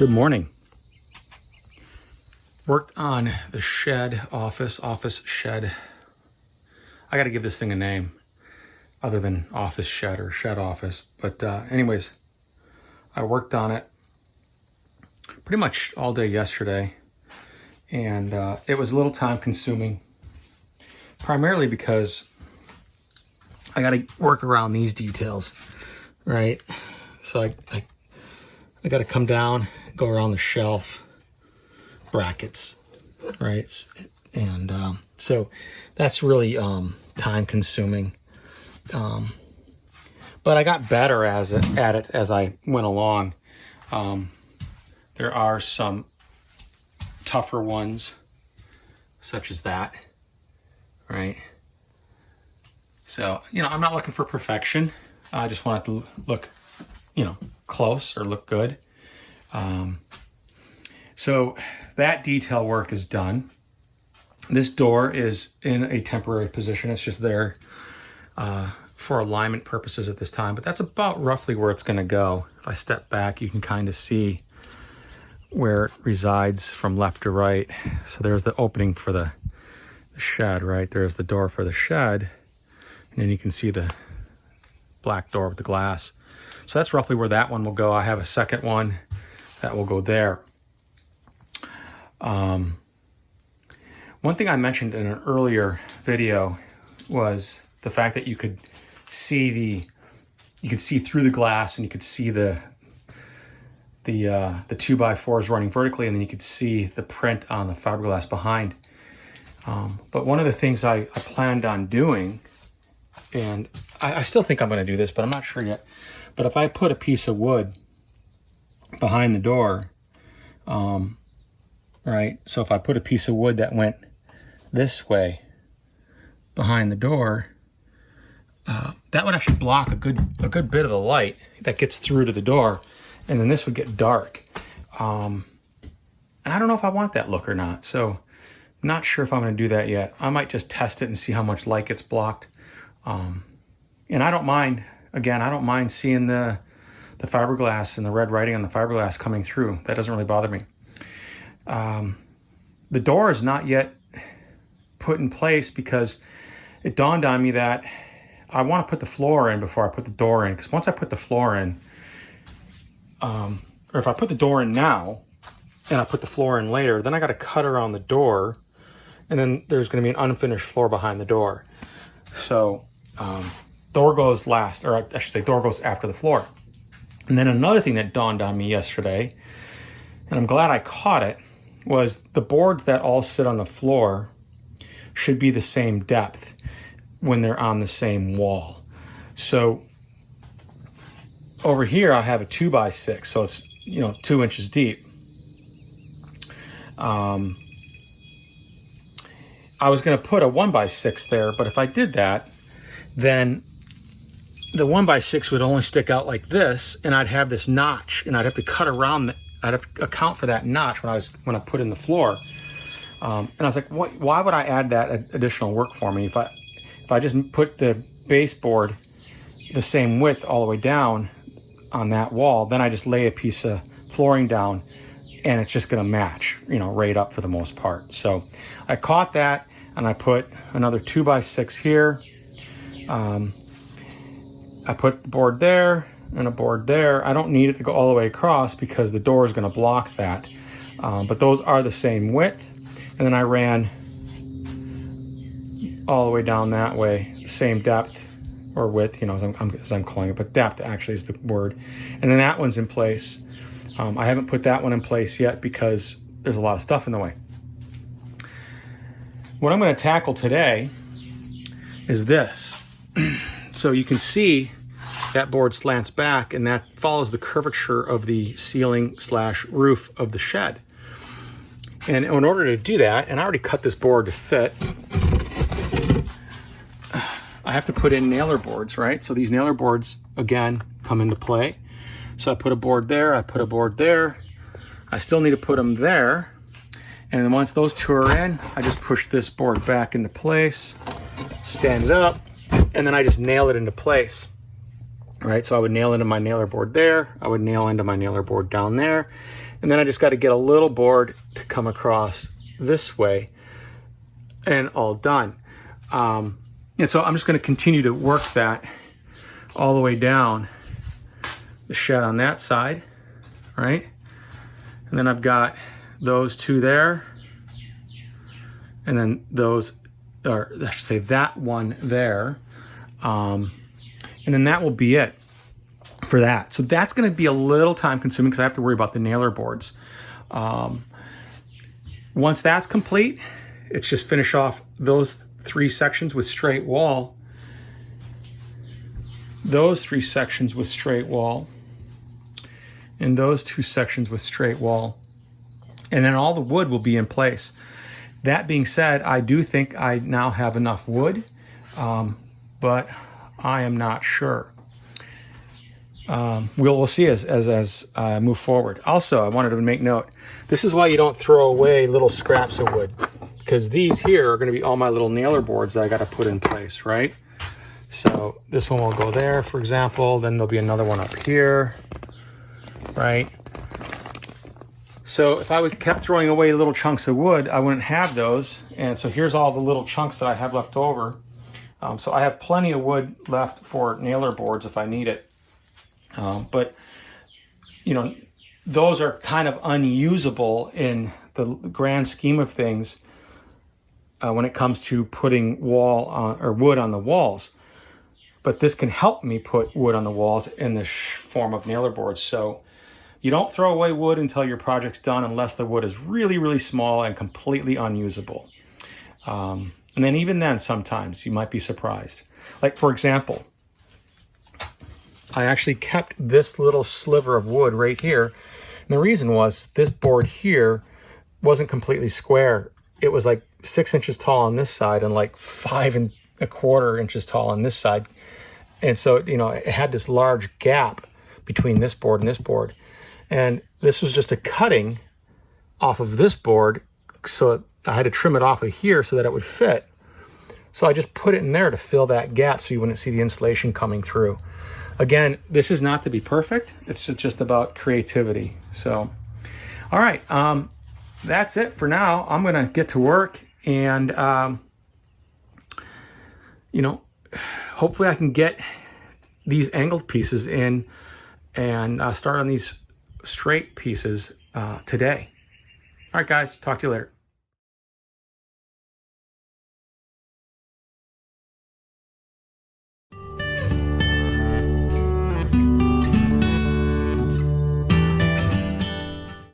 Good morning. Worked on the shed, office shed. I got to give this thing a name other than office shed or shed office. But anyways, I worked on it pretty much all day yesterday. And it was a little time consuming, primarily because I got to work around these details, right? So I got to come down, go around the shelf brackets, right? And so that's really time consuming. But I got better at it as I went along. There are some tougher ones, such as that, right? So, I'm not looking for perfection. I just want it to look, close or look good. So that detail work is done. This door is in a temporary position. It's just there for alignment purposes at this time, but that's about roughly where it's going to go. If I step back, you can kind of see where it resides from left to right. So there's the opening for the shed, right? There's the door for the shed. And then you can see the black door with the glass. So that's roughly where that one will go. I have a second one that will go there. One thing I mentioned in an earlier video was the fact that you could see through the glass, and you could see the 2x4s running vertically, and then you could see the print on the fiberglass behind. But one of the things I planned on doing, and I still think I'm going to do this, but I'm not sure yet. But if I put a piece of wood behind the door, right? So if I put a piece of wood that went this way behind the door, that would actually block a good bit of the light that gets through to the door, and then this would get dark. And I don't know if I want that look or not, so I'm not sure if I'm going to do that yet. I might just test it and see how much light gets blocked. And I don't mind. Again, I don't mind seeing the fiberglass and the red writing on the fiberglass coming through. That doesn't really bother me. The door is not yet put in place because it dawned on me that I want to put the floor in before I put the door in. Because once I put the floor in, or if I put the door in now and I put the floor in later, then I got to cut around the door, and then there's going to be an unfinished floor behind the door. So door goes last, or I should say door goes after the floor. And then another thing that dawned on me yesterday, and I'm glad I caught it, was the boards that all sit on the floor should be the same depth when they're on the same wall. So over here I have a 2x6, so it's 2 inches deep. I was going to put a 1x6 there, but if I did that, then the 1x6 would only stick out like this, and I'd have this notch, and I'd have to cut around. I'd have to account for that notch when I put in the floor. And I was like, why would I add that additional work for me? If I just put the baseboard the same width all the way down on that wall, then I just lay a piece of flooring down, and it's just going to match, right up for the most part. So I caught that, and I put another 2x6 here. I put the board there and a board there. I don't need it to go all the way across because the door is going to block that. But those are the same width. And then I ran all the way down that way, the same depth or width, as I'm calling it, but depth actually is the word. And then that one's in place. I haven't put that one in place yet because there's a lot of stuff in the way. What I'm going to tackle today is this. So you can see that board slants back, and that follows the curvature of the ceiling/roof of the shed. And in order to do that, and I already cut this board to fit, I have to put in nailer boards, right? So these nailer boards, again, come into play. So I put a board there, I put a board there. I still need to put them there. And then once those two are in, I just push this board back into place, stand it up, and then I just nail it into place. Right, so I would nail into my nailer board there, I would nail into my nailer board down there, And then I just got to get a little board to come across this way, and all done. And so I'm just going to continue to work that all the way down the shed on that side, right? And then I've got those two there, and then those, or I should say that one there. And then that will be it for that. So that's going to be a little time consuming because I have to worry about the nailer boards. Once that's complete, it's just finish off those 3 sections with straight wall, those 3 sections with straight wall, and those 2 sections with straight wall. And then all the wood will be in place. That being said, I do think I now have enough wood, but I am not sure. We'll see as I move forward. Also, I wanted to make note, this is why you don't throw away little scraps of wood, because these here are going to be all my little nailer boards that I got to put in place, right? So this one will go there, for example. Then there'll be another one up here, right? So if I kept throwing away little chunks of wood, I wouldn't have those. And so here's all the little chunks that I have left over. So I have plenty of wood left for nailer boards if I need it. But, you know, those are kind of unusable in the grand scheme of things when it comes to putting wall on, or wood on the walls. But this can help me put wood on the walls in the form of nailer boards. So you don't throw away wood until your project's done unless the wood is really, really small and completely unusable. And then even then, sometimes you might be surprised. Like, for example, I actually kept this little sliver of wood right here. And the reason was this board here wasn't completely square. It was like 6 inches tall on this side and like 5 1/4 inches tall on this side. And so, you know, it had this large gap between this board and this board. And this was just a cutting off of this board. So I had to trim it off of here so that it would fit. So I just put it in there to fill that gap so you wouldn't see the insulation coming through. Again, this is not to be perfect. It's just about creativity. So, all right, that's it for now. I'm gonna get to work and, you know, hopefully I can get these angled pieces in and start on these straight pieces today. All right, guys, talk to you later.